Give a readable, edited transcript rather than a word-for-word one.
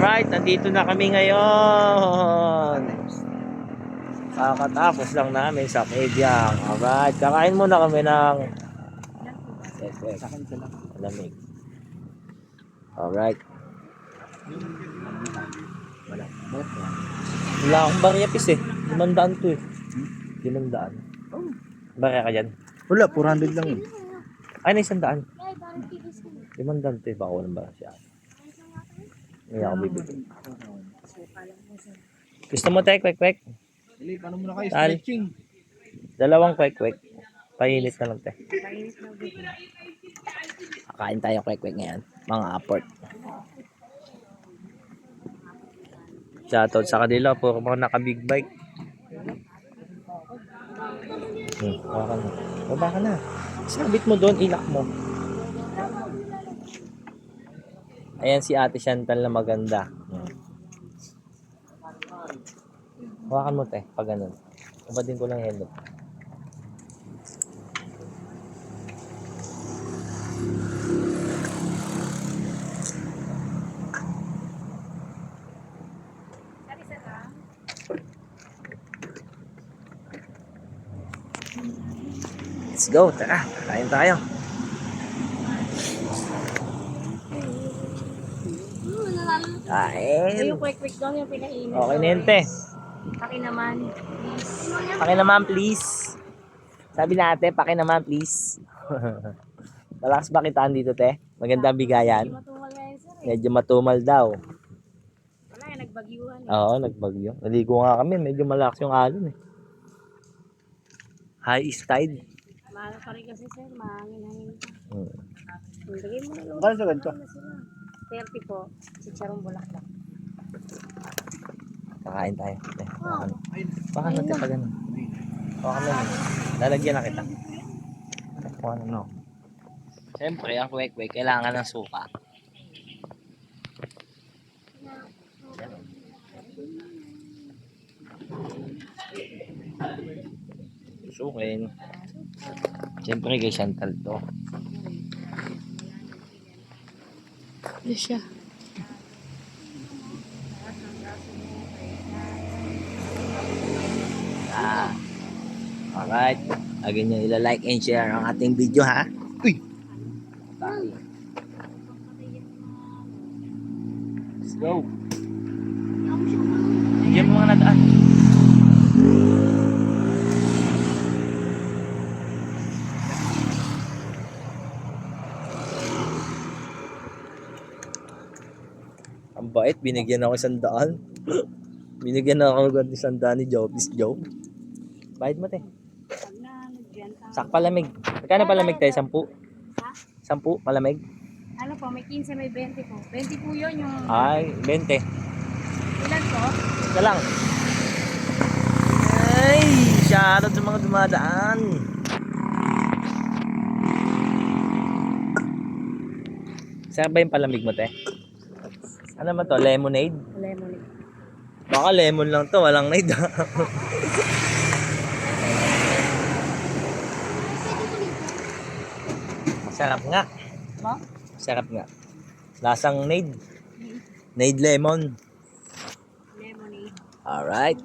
Alright, nandito na kami ngayon. Kakatapos lang namin sa Kebyang. Alright, kakain muna kami ng lamig. Alright. Wala akong barya pis eh. 500 to eh. 500. Barya ka dyan? Wala, 400 lang yun. Ay, na 100. 500 to eh. Baka walang barya siya. Hindi ako bibigyan. Gusto mo tayo, kwek-kwek? Dili, paano muna kayo Tal. stretching? 2 kwek-kwek. Painit na lang tayo. Kakain tayo kwek-kwek ngayon. Mga aport. Shoutout sa kanila. Puro mga naka-big bike. Baka na. Baba ka na. Sabit mo doon, ilak mo. Ayan si Ate Chantal na maganda. Hawakan mo te, pag ganun. Ubadin ko lang helmet. Let's go, tara, kain tayo. Kain. Yung quick daw yung pinainit. Okay na yun, te. Paki naman, please. Paki naman, please. Sabi natin, paki naman, please. Malakas ba kitaan dito, te? Magandang bigayan. Matumal nga yun, sir. Medyo matumal daw. Wala, nagbagyuhan. Oo, nagbagyo. Naligo nga kami, medyo malakas yung alon eh. High tide. Mahal pa rin kasi, sir. Mahangin-hangin pa. Lagay mo na lang. Kano sa ganito? 30 po. Si Charong Bulaklak. Kakain tayo. Baka natin pag ano. Baka naman. Lalagyan na kita. Kung ano no. Siyempre, ang kwek-kwek, kailangan ng suka. Sukin. Siyempre, kay Chantal to. Ano siya? Alright. Lagi nyo ila-like and share ang ating video ha. Uy! Let's go. Diyan mo mga nadaan. Ang bait, binigyan ako 100. Binigyan ako agad ni 100 ni Joe. This Joe. Bayad mo te. Pag na nagbenta. Sak palamig. Magkano palamig tayo? 10? Ha? 10 palamig? Ano po, may 15, may 20 po. 20 po yun yung... Ay, 20. Ilan po? Isa lang. Ay, shoutout sa mga dumadaan. Sarap ba yung palamig mo te? Ano naman to? Lemonade? Lemonade. Baka lemon lang to, walang nade. Sarap nga. Ba? Sarap nga. Lasang nade. Nade lemon. Lemonade. Alright.